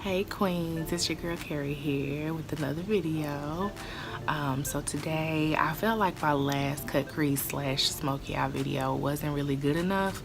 Hey queens, it's your girl Keri here with another video. So today I felt like my last cut crease slash smoky eye video wasn't really good enough,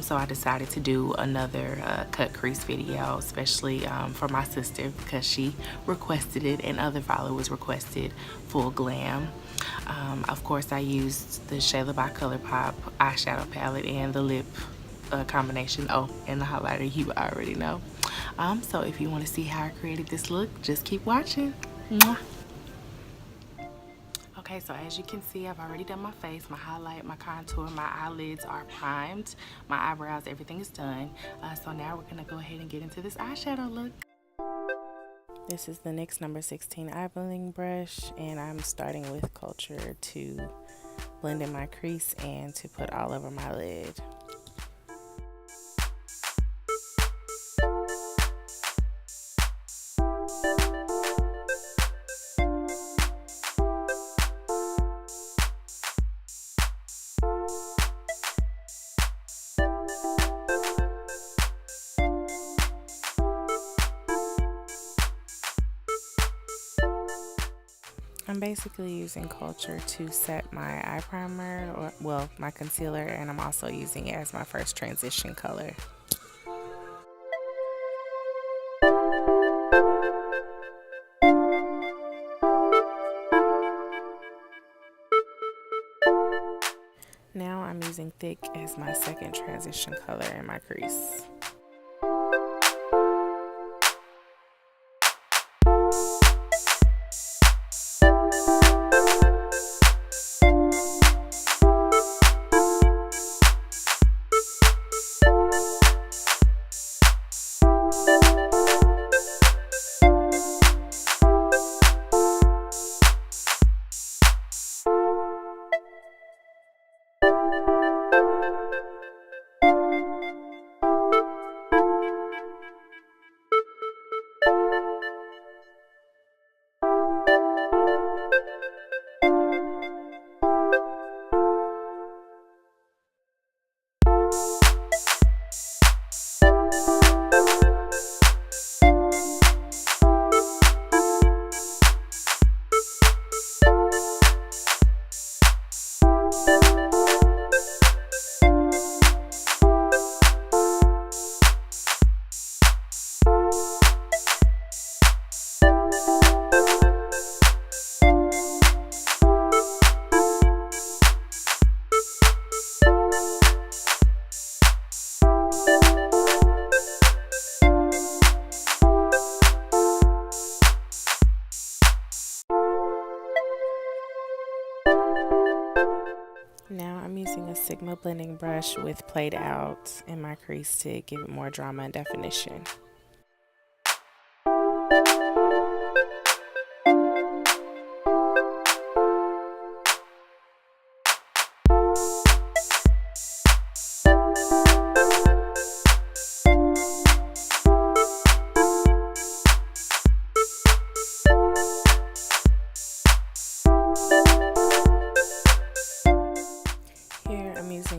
so I decided to do another cut crease video, especially for my sister because she requested it and other followers requested full glam. Of course I used the Shayla by Colourpop eyeshadow palette and the lip combination, and the highlighter, you already know. So if you want to see how I created this look, just keep watching. Mwah. Okay, so as you can see, I've already done my face, my highlight, my contour, my eyelids are primed, my eyebrows, everything is done. So now we're gonna go ahead and get into this eyeshadow look. This is the NYX number 16 eyeballing brush, and I'm starting with Culture to blend in my crease and to put all over my lid. I'm basically using Culture to set my eye primer, or well, my concealer, and I'm also using it as my first transition color. Now I'm using Thick as my second transition color in my crease. Now I'm using a Sigma blending brush with played out in my crease to give it more drama and definition.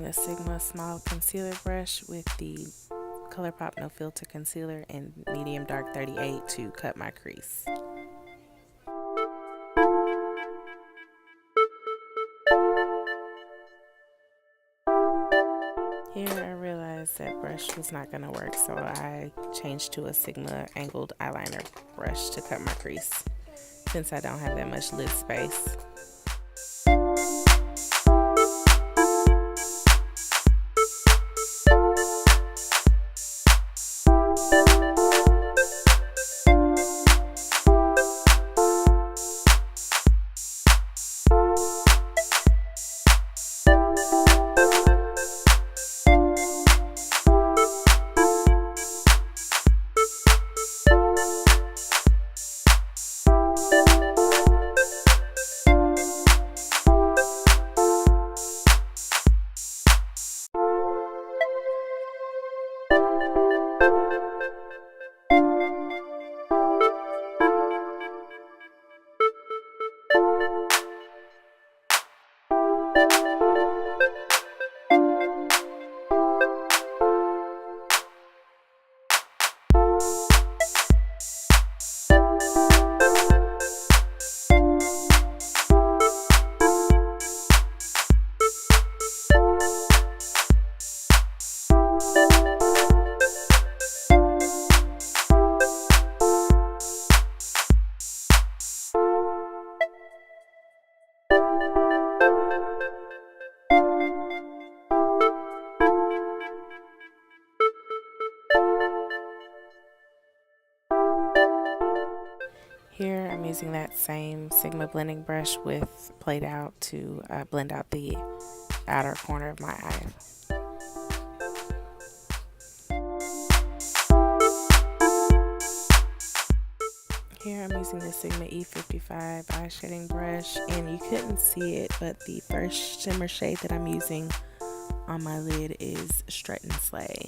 A Sigma small concealer brush with the Colourpop No Filter concealer in medium dark 38 to cut my crease. Here I realized that brush was not going to work, so I changed to a Sigma angled eyeliner brush to cut my crease since I don't have that much lid space. using that same Sigma blending brush with played out to blend out the outer corner of my eye. Here I'm using the Sigma E55 eye shading brush, and you couldn't see it, but the first shimmer shade that I'm using on my lid is Strut and Slay.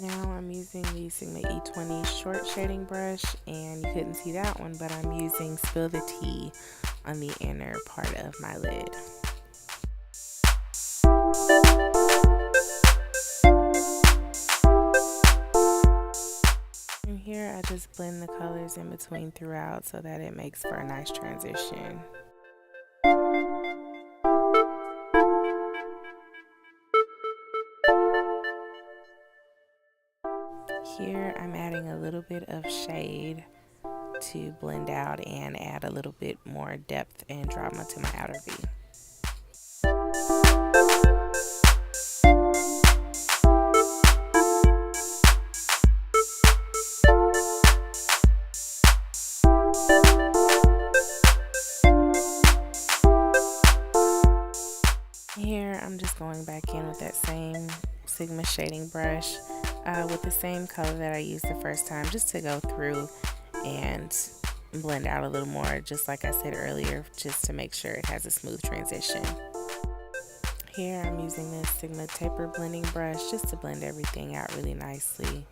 Now I'm using the Sigma E20 short shading brush, and you couldn't see that one, but I'm using Spill the Tea on the inner part of my lid. And here I just blend the colors in between throughout so that it makes for a nice transition. Here I'm adding a little bit of shade to blend out and add a little bit more depth and drama to my outer V. Here I'm just going back in with that same Sigma shading brush with the same color that I used the first time, just to go through and blend out a little more, just like I said earlier, just to make sure it has a smooth transition. Here I'm using this Sigma taper blending brush just to blend everything out really nicely.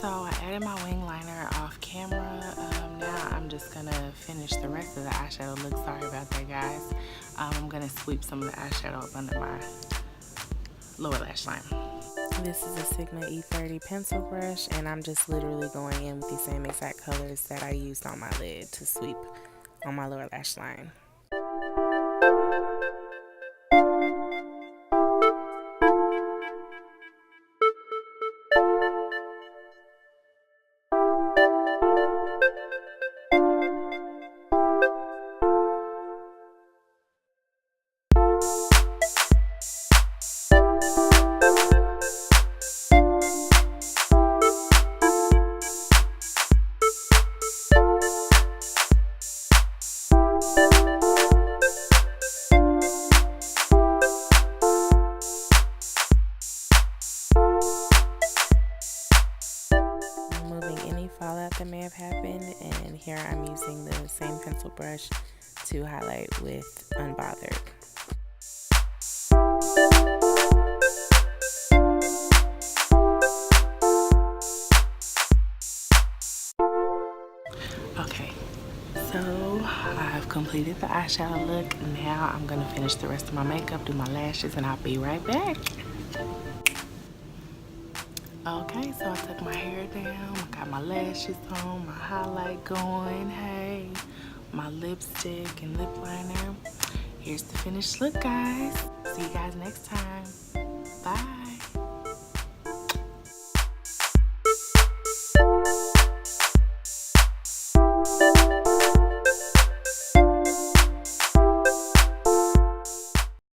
So I added my wing liner off camera. Now I'm just gonna finish the rest of the eyeshadow look. Sorry about that, guys. I'm gonna sweep some of the eyeshadow up under my lower lash line. This is a Sigma E30 pencil brush, and I'm just literally going in with the same exact colors that I used on my lid to sweep on my lower lash line. Fallout that may have happened, and here I'm using the same pencil brush to highlight with Unbothered. Okay, so I've completed the eyeshadow look. Now I'm gonna finish the rest of my makeup, do my lashes, and I'll be right back. Okay, so I took my hair down, I got my lashes on, my highlight going, hey, my lipstick and lip liner. Here's the finished look, guys. See you guys next time. Bye.